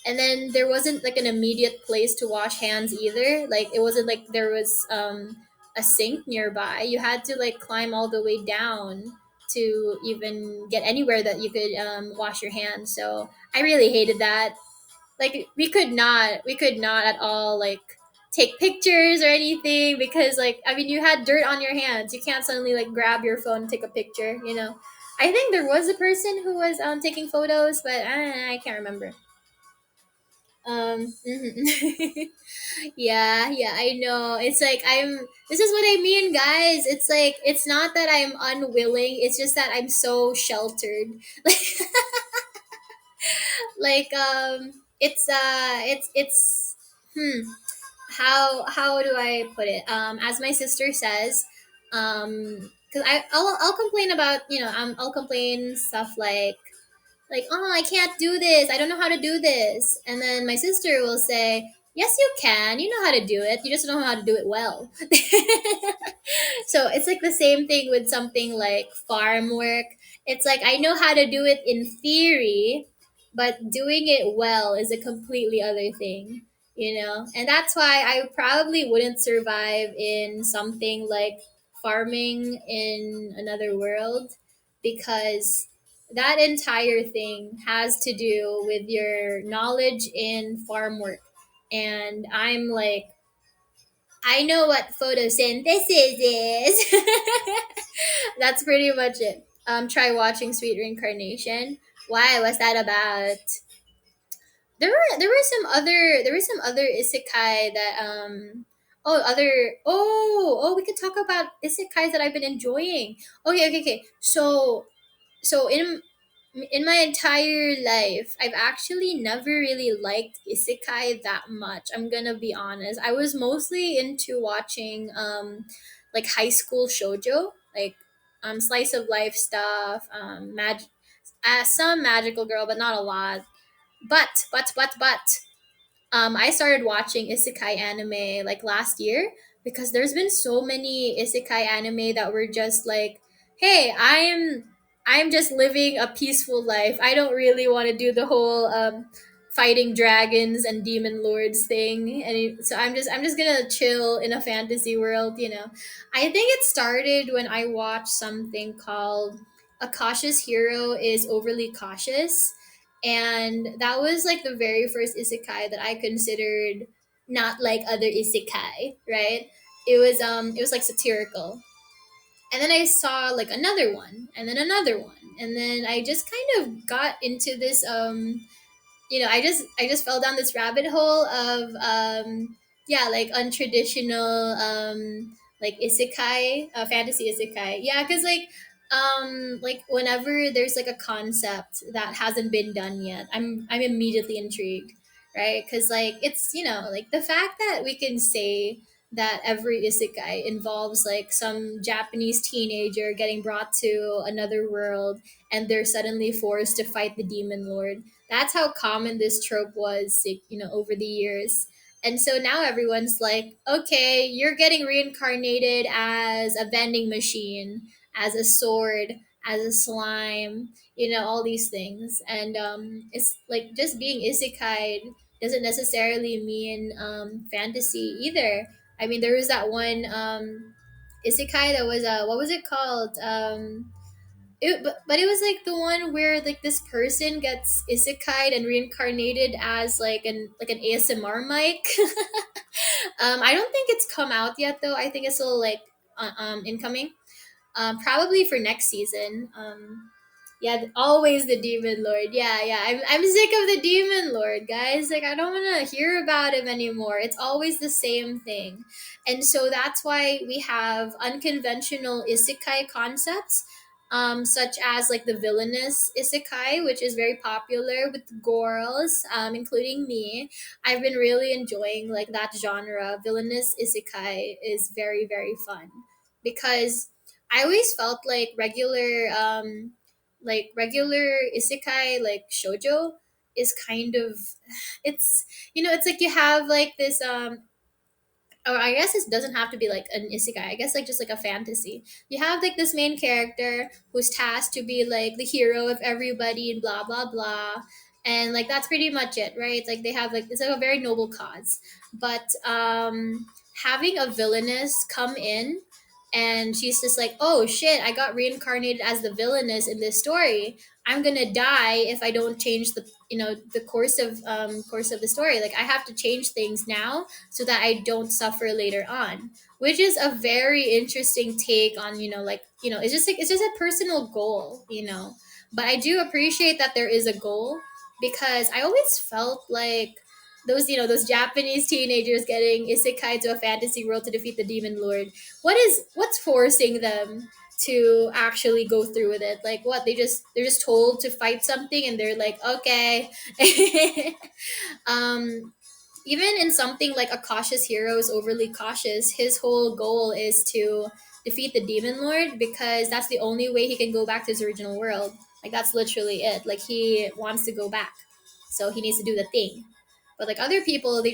and then there wasn't like an immediate place to wash hands either. Like it wasn't like there was a sink nearby. You had to like climb all the way down to even get anywhere that you could wash your hands. So I really hated that. Like we could not at all like take pictures or anything, because like I mean you had dirt on your hands. You can't suddenly like grab your phone and take a picture. I think there was a person who was taking photos, but I can't remember. Mhm. Yeah, yeah, I know. It's like this is what I mean, guys. It's like it's not that I'm unwilling, it's just that I'm so sheltered. It's how do I put it? As my sister says, because I'll complain about, I'll complain stuff like, oh, I can't do this, I don't know how to do this, and then my sister will say, yes you can, you know how to do it, you just don't know how to do it well. So it's like the same thing with something like farm work. It's like I know how to do it in theory, but doing it well is a completely other thing. And that's why I probably wouldn't survive in something like farming in another world, because that entire thing has to do with your knowledge in farm work. And I'm like, I know what photosynthesis is. That's pretty much it. try watching Sweet Reincarnation. Why? What's that about? There were some other isekai that we could talk about isekais that I've been enjoying. Okay. So in my entire life, I've actually never really liked isekai that much. I'm gonna be honest. I was mostly into watching like high school shoujo, like slice of life stuff, some magical girl, but not a lot. But I started watching isekai anime like last year because there's been so many isekai anime that were just like, hey, I'm just living a peaceful life. I don't really want to do the whole fighting dragons and demon lords thing, and so I'm just gonna chill in a fantasy world. I think it started when I watched something called "A Cautious Hero is Overly Cautious," and that was like the very first isekai that I considered not like other isekai, right? It was like satirical. And then I saw like another one and then another one. And then I just kind of got into this I just fell down this rabbit hole of yeah, like untraditional like isekai, fantasy isekai. Yeah, cuz like whenever there's like a concept that hasn't been done yet, I'm immediately intrigued, right? Cuz like it's, like the fact that we can say that every isekai involves like some Japanese teenager getting brought to another world and they're suddenly forced to fight the demon lord. That's how common this trope was, like, over the years. And so now everyone's like, okay, you're getting reincarnated as a vending machine, as a sword, as a slime, all these things. And it's like just being isekai doesn't necessarily mean fantasy either. I mean, there was that one isekai that was, what was it called? But it was like the one where like this person gets isekai and reincarnated as like an ASMR mic. I don't think it's come out yet though. I think it's still like incoming. Probably for next season. Yeah, always the demon lord. Yeah. I'm sick of the demon lord, guys. Like I don't want to hear about him anymore. It's always the same thing. And so that's why we have unconventional isekai concepts, such as like the villainous isekai, which is very popular with girls, including me. I've been really enjoying like that genre. Villainous isekai is very, very fun because I always felt like regular isekai like shojo is kind of, it's like you have like this or I guess it doesn't have to be like an isekai. I guess like just like a fantasy. You have like this main character who's tasked to be like the hero of everybody and blah blah blah. And like that's pretty much it, right? It's like they have like it's like a very noble cause. But having a villainess come in and she's just like, "Oh shit, I got reincarnated as the villainess in this story. I'm going to die if I don't change the course of the story. Like I have to change things now so that I don't suffer later on," which is a very interesting take on, it's just a personal goal. But I do appreciate that there is a goal because I always felt like those Japanese teenagers getting isekai to a fantasy world to defeat the demon lord. What's forcing them to actually go through with it? Like what, they're just told to fight something and they're like, okay. um Even in something like a cautious hero is overly cautious, his whole goal is to defeat the demon lord because that's the only way he can go back to his original world. Like that's literally it. Like he wants to go back, so he needs to do the thing. But like other people, they're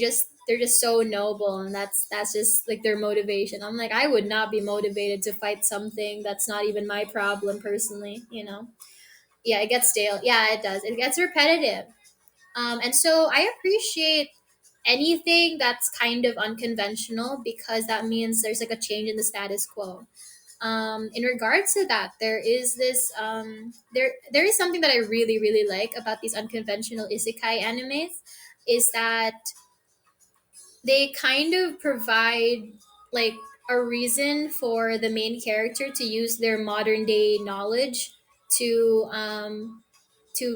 just so noble, and that's just like their motivation. I'm like, I would not be motivated to fight something that's not even my problem personally. Yeah, it gets stale. Yeah, it does. It gets repetitive. And so I appreciate anything that's kind of unconventional because that means there's like a change in the status quo. In regards to that, there is this there is something that I really really like about these unconventional isekai animes, is that they kind of provide like a reason for the main character to use their modern day knowledge to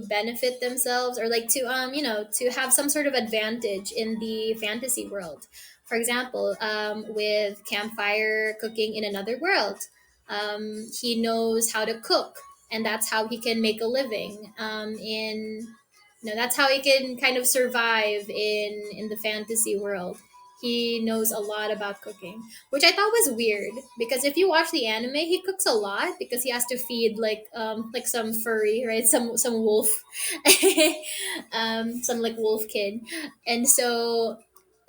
benefit themselves, or like to to have some sort of advantage in the fantasy world. For example, with campfire cooking in another world, he knows how to cook, and that's how he can make a living. In that's how he can kind of survive in the fantasy world. He knows a lot about cooking, which I thought was weird, because if you watch the anime, he cooks a lot because he has to feed like some furry, right? Some wolf, some like wolf kid, and so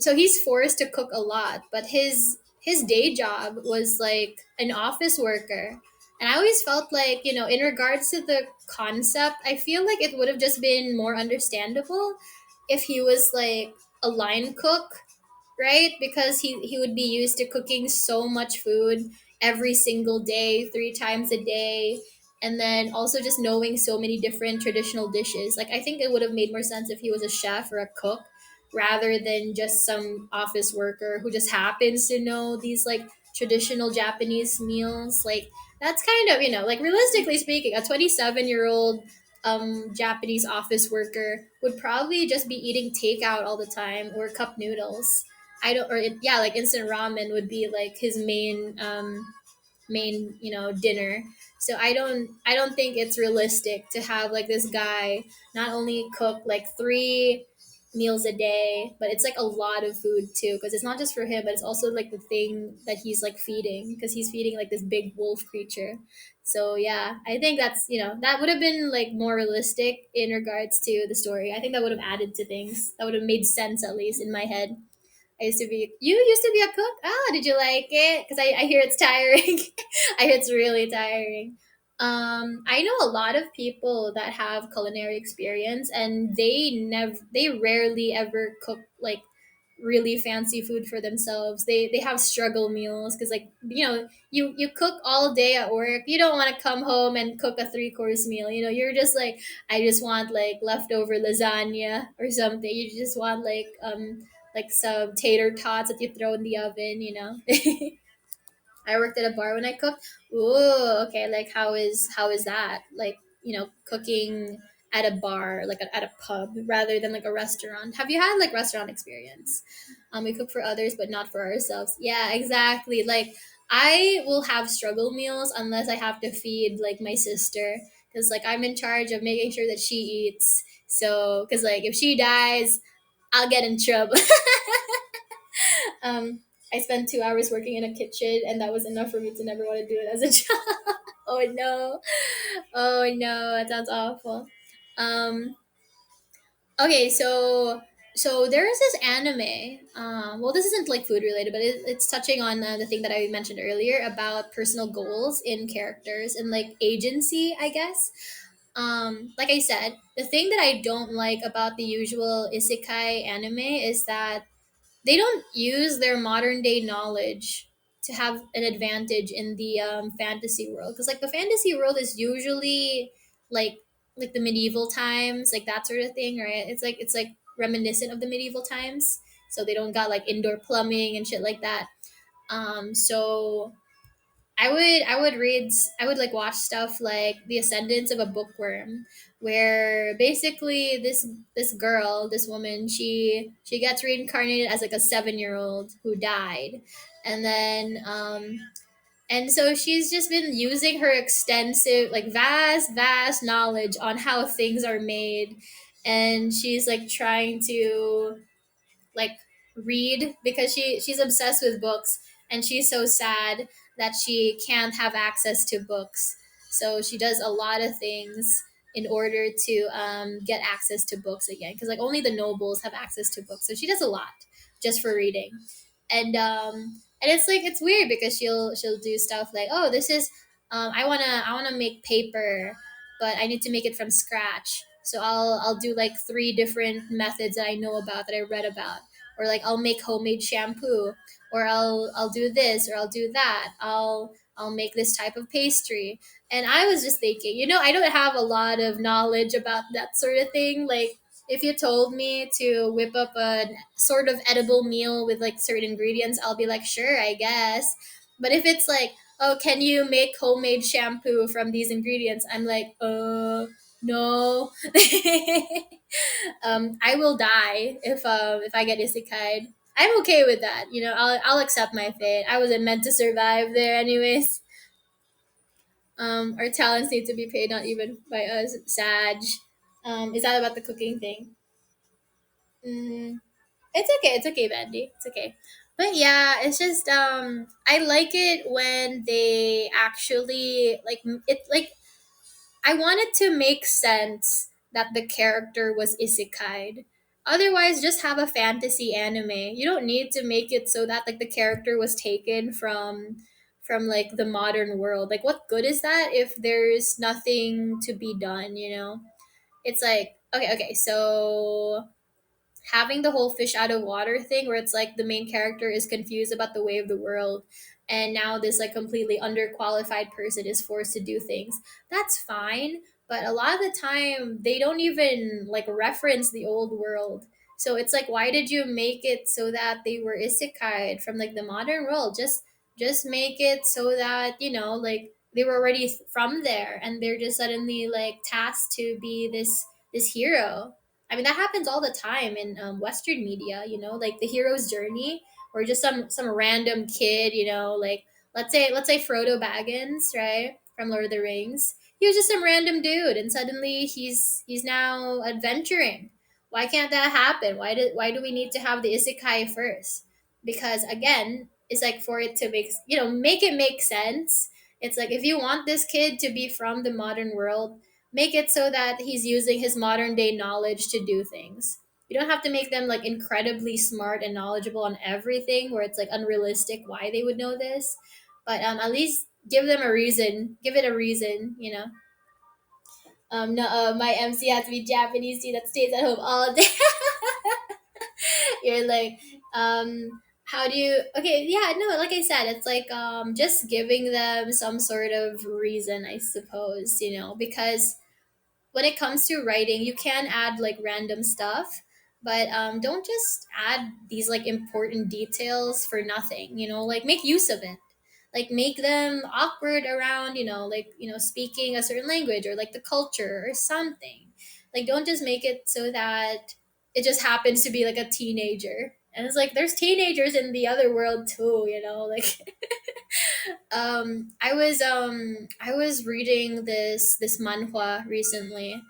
he's forced to cook a lot. But his day job was like an office worker, and I always felt like, in regards to the concept, I feel like it would have just been more understandable if he was like a line cook, right? Because he would be used to cooking so much food every single day, 3 times a day, and then also just knowing so many different traditional dishes. Like, I think it would have made more sense if he was a chef or a cook rather than just some office worker who just happens to know these like traditional Japanese meals. Like, that's kind of, like, realistically speaking, a 27-year-old Japanese office worker would probably just be eating takeout all the time or cup noodles. I don't, yeah, like instant ramen would be like his main dinner. So I don't think it's realistic to have like this guy not only cook like 3 meals a day, but it's like a lot of food too, because it's not just for him, but it's also like the thing that he's like feeding, because he's feeding like this big wolf creature. So yeah, I think that's, that would have been like more realistic in regards to the story. I think that would have added to things, that would have made sense, at least in my head. You used to be a cook? Ah, did you like it? Because I hear it's tiring. I hear it's really tiring. I know a lot of people that have culinary experience, and they rarely ever cook like really fancy food for themselves. They have struggle meals, because like, you cook all day at work. You don't want to come home and cook a 3 course meal. You're just like, I just want like leftover lasagna or something. You just want like some tater tots that you throw in the oven. I worked at a bar when I cooked. Ooh, okay. Like, how is that? Like, cooking at a bar, like at a pub, rather than like a restaurant. Have you had like restaurant experience? We cook for others, but not for ourselves. Yeah, exactly. Like, I will have struggle meals unless I have to feed like my sister, because like I'm in charge of making sure that she eats. So, because like if she dies, I'll get in trouble. um, I spent 2 hours working in a kitchen, and that was enough for me to never want to do it as a job. Oh no! Oh no! That sounds awful. Um, okay, so there is this anime. Well, this isn't like food related, but it's touching on the thing that I mentioned earlier about personal goals in characters and like agency, I guess. Like I said, the thing that I don't like about the usual isekai anime is that they don't use their modern day knowledge to have an advantage in the fantasy world, because like the fantasy world is usually like like the medieval times, like that sort of thing, right? It's like reminiscent of the medieval times, so they don't got like indoor plumbing and shit like that. So I would like watch stuff like The Ascendance of a Bookworm, where basically this girl, this woman, she gets reincarnated as like a 7-year-old who died, and then and so she's just been using her extensive, like vast knowledge on how things are made, and she's like trying to like read, because she's obsessed with books, and she's so sad that she can't have access to books, so she does a lot of things in order to get access to books again, because like only the nobles have access to books, so she does a lot just for reading. And it's like, it's weird, because she'll do stuff like, oh, this is I want to make paper, but I need to make it from scratch, so I'll do like 3 different methods that I know about, that I read about, or like I'll make homemade shampoo, or I'll do this, or I'll do that. I'll make this type of pastry. And I was just thinking, I don't have a lot of knowledge about that sort of thing. Like, if you told me to whip up a sort of edible meal with like certain ingredients, I'll be like, sure, I guess. But if it's like, oh, can you make homemade shampoo from these ingredients? I'm like, no. I will die if I get isekai. I'm okay with that. You know, I'll accept my fate. I wasn't meant to survive there anyways. Our talents need to be paid, not even by us. Sag. Is that about the cooking thing? Mm, it's okay. It's okay, Bandy. It's okay. But yeah, it's just I like it when they actually like it like I wanted to make sense that the character was isekai. Otherwise, just have a fantasy anime. You don't need to make it so that like the character was taken from like the modern world. Like what good is that if there's nothing to be done, you know? It's like okay, so having the whole fish out of water thing where it's like the main character is confused about the way of the world and now this like completely underqualified person is forced to do things, that's fine, but a lot of the time they don't even like reference the old world. So it's like why did you make it so that they were isekai from like the modern world? Just make it so that you know like they were already from there and they're just suddenly like tasked to be this hero. I mean, that happens all the time in Western media. You know, like the hero's journey, or just some random kid. You know, like let's say Frodo Baggins, right, from Lord of the Rings. He was just some random dude, and suddenly he's now adventuring. Why can't that happen? Why do we need to have the isekai first? Because again, it's like for it to make make it make sense. It's like if you want this kid to be from the modern world, make it so that he's using his modern day knowledge to do things. You don't have to make them like incredibly smart and knowledgeable on everything where it's like unrealistic why they would know this. But at least give them a reason. Give it a reason, you know. No, my MC has to be Japanese too that stays at home all day. You're like, how do you okay, yeah, no, like I said, it's like just giving them some sort of reason, I suppose, you know, because when it comes to writing, you can add like random stuff, but don't just add these like important details for nothing. You know, like make use of it. Like make them awkward around, like speaking a certain language or like the culture or something. Like don't just make it so that it just happens to be like a teenager. And it's like there's teenagers in the other world too, like I was reading this manhwa recently.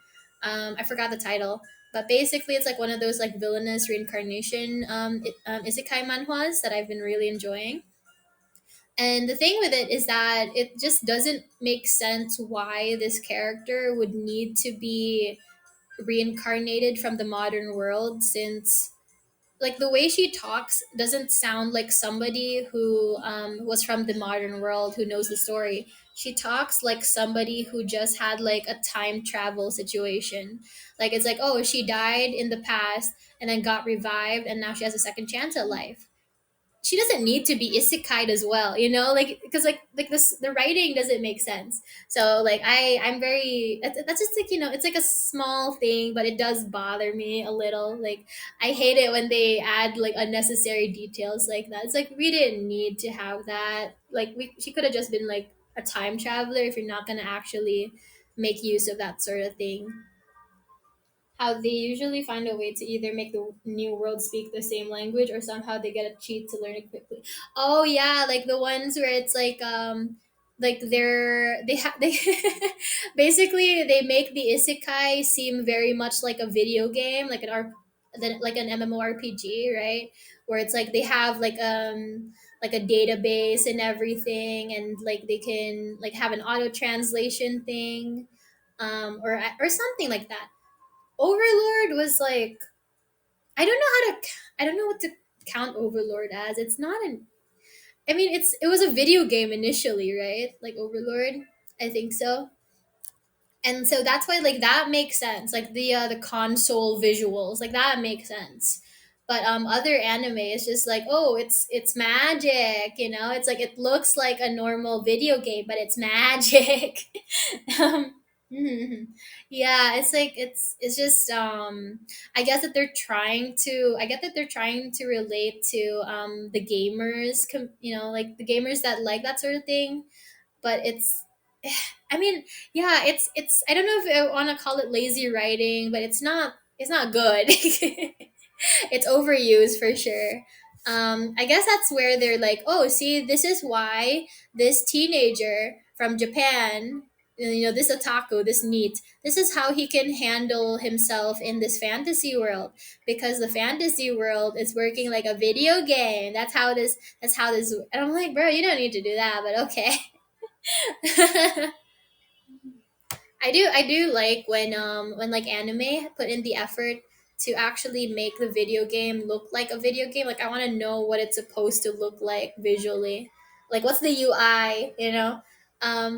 I forgot the title, but basically it's like one of those like villainous reincarnation isekai manhwas that I've been really enjoying. And the thing with it is that it just doesn't make sense why this character would need to be reincarnated from the modern world, since like the way she talks doesn't sound like somebody who was from the modern world who knows the story. She talks like somebody who just had like a time travel situation. Like it's like, oh, she died in the past and then got revived and now she has a second chance at life. She doesn't need to be isekai as well, like because like this the writing doesn't make sense. So like I'm very that's just like it's like a small thing, but it does bother me a little. Like I hate it when they add like unnecessary details like that. It's like we didn't need to have that. Like she could have just been like a time traveler if you're not going to actually make use of that sort of thing. How they usually find a way to either make the new world speak the same language or somehow they get a cheat to learn it quickly. Oh yeah, like the ones where it's like they basically they make the isekai seem very much like a video game, like like an MMORPG, right? Where it's like they have like a database and everything, and like they can like have an auto translation thing, or something like that. Overlord was like I don't know I don't know what to count Overlord as. It's not an I mean it was a video game initially, right? Like Overlord, I think so. And so that's why like that makes sense. Like the console visuals, like that makes sense. But other anime is just like, oh, it's magic, It's like it looks like a normal video game, but it's magic. Mhm. Yeah, it's like it's just I guess that they're trying to I get that they're trying to relate to the gamers, like the gamers that like that sort of thing, but it's I mean, yeah, it's I don't know if I want to call it lazy writing, but it's not good. It's overused for sure. I guess that's where they're like, oh, see, this is why this teenager from Japan, this otaku, this neat, this is how he can handle himself in this fantasy world because the fantasy world is working like a video game. That's how this. And I'm like, bro, you don't need to do that, but okay. I do like when like anime put in the effort to actually make the video game look like a video game. Like I want to know what it's supposed to look like visually. Like what's the UI?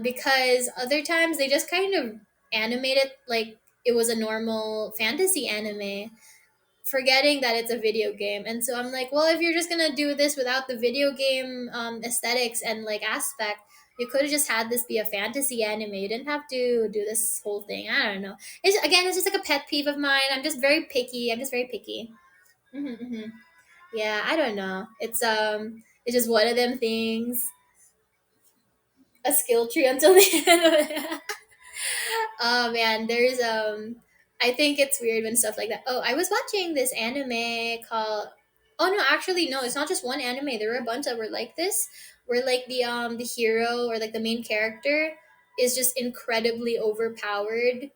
Because other times they just kind of animate it like it was a normal fantasy anime, forgetting that it's a video game. And so I'm like, well, if you're just gonna do this without the video game aesthetics and like aspect, you could have just had this be a fantasy anime. You didn't have to do this whole thing. I don't know. It's just like a pet peeve of mine. I'm just very picky. I'm just very picky. Hmm. Yeah, I don't know. It's just one of them things. A skill tree until the end. Oh man, I think it's weird when stuff like that. Oh, I was watching this anime called Oh no, actually no, it's not just one anime. There were a bunch that were like this, where like the hero or like the main character is just incredibly overpowered,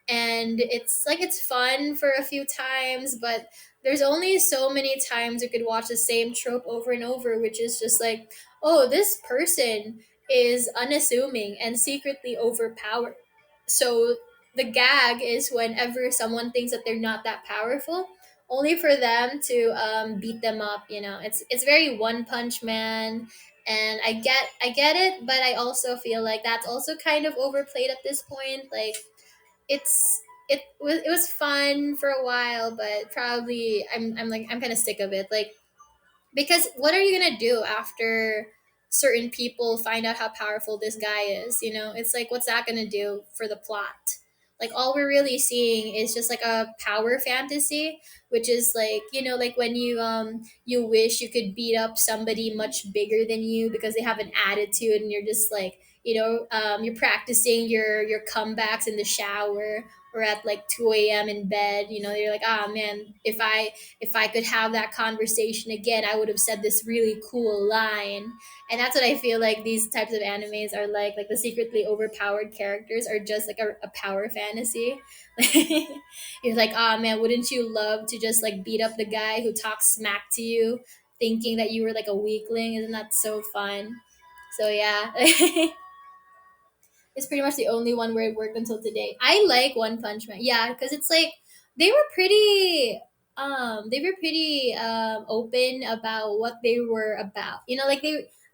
and it's fun for a few times, but there's only so many times you could watch the same trope over and over, which is just like, oh, this person is unassuming and secretly overpowered. So the gag is whenever someone thinks that they're not that powerful, only for them to beat them up. It's very One Punch Man, and I get it, but I also feel like that's also kind of overplayed at this point. Like it was fun for a while, but probably I'm kind of sick of it. Like, because what are you gonna do after certain people find out how powerful this guy is? It's like, what's that gonna do for the plot? Like, all we're really seeing is just like a power fantasy, which is like, like when you wish you could beat up somebody much bigger than you because they have an attitude, and you're just like, you're practicing your comebacks in the shower or at like 2 a.m. in bed. You're like, ah, man, if I could have that conversation again, I would have said this really cool line. And that's what I feel like these types of animes are like. Like the secretly overpowered characters are just like a power fantasy. You're like, oh man, wouldn't you love to just like beat up the guy who talks smack to you, thinking that you were like a weakling? Isn't that so fun? So yeah. It's pretty much the only one where it worked until today. I like One Punch Man. Yeah, because it's like they were pretty open about what they were about. Like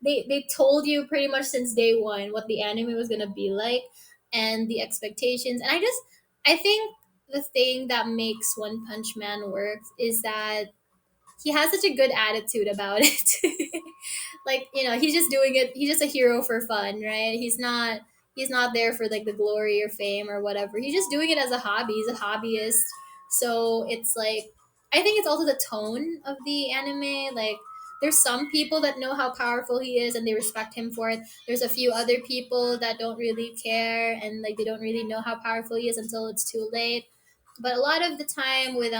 they told you pretty much since day one what the anime was gonna be like and the expectations. And I think the thing that makes One Punch Man work is that he has such a good attitude about it. Like, he's just doing it, he's just a hero for fun, right? He's not there for like the glory or fame or whatever. He's just doing it as a hobby. He's a hobbyist. So it's like, I think it's also the tone of the anime. Like, there's some people that know how powerful he is and they respect him for it. There's a few other people that don't really care, and like they don't really know how powerful he is until it's too late. But a lot of the time with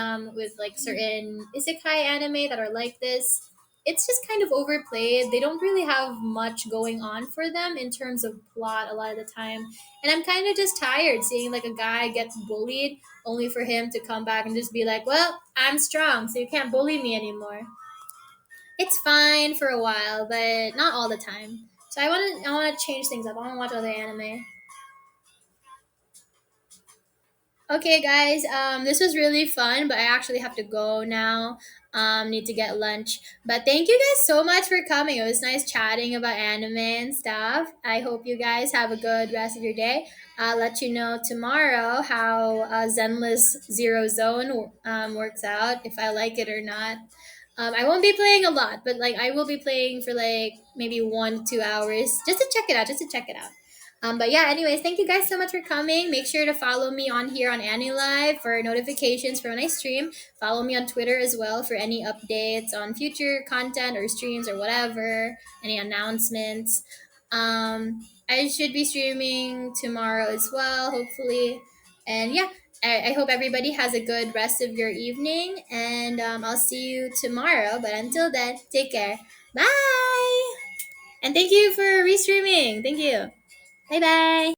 like certain isekai anime that are like this, it's just kind of overplayed. They don't really have much going on for them in terms of plot a lot of the time. And I'm kind of just tired seeing like a guy gets bullied only for him to come back and just be like, "Well, I'm strong, so you can't bully me anymore." It's fine for a while, but not all the time. So I want to change things up. I want to watch other anime. Okay, guys. This was really fun, but I actually have to go now. Need to get lunch. But thank you guys so much for coming. It was nice chatting about anime and stuff. I hope you guys have a good rest of your day. I'll let you know tomorrow how Zenless Zero Zone works out, if I like it or not. I won't be playing a lot, but like I will be playing for like maybe 1 2 hours just to check it out. Just to check it out. But yeah, anyways, thank you guys so much for coming. Make sure to follow me on here on AniLive for notifications for when I stream. Follow me on Twitter as well for any updates on future content or streams or whatever, any announcements. I should be streaming tomorrow as well, hopefully. And yeah, I hope everybody has a good rest of your evening. And I'll see you tomorrow. But until then, take care. Bye. And thank you for restreaming. Thank you. Bye bye.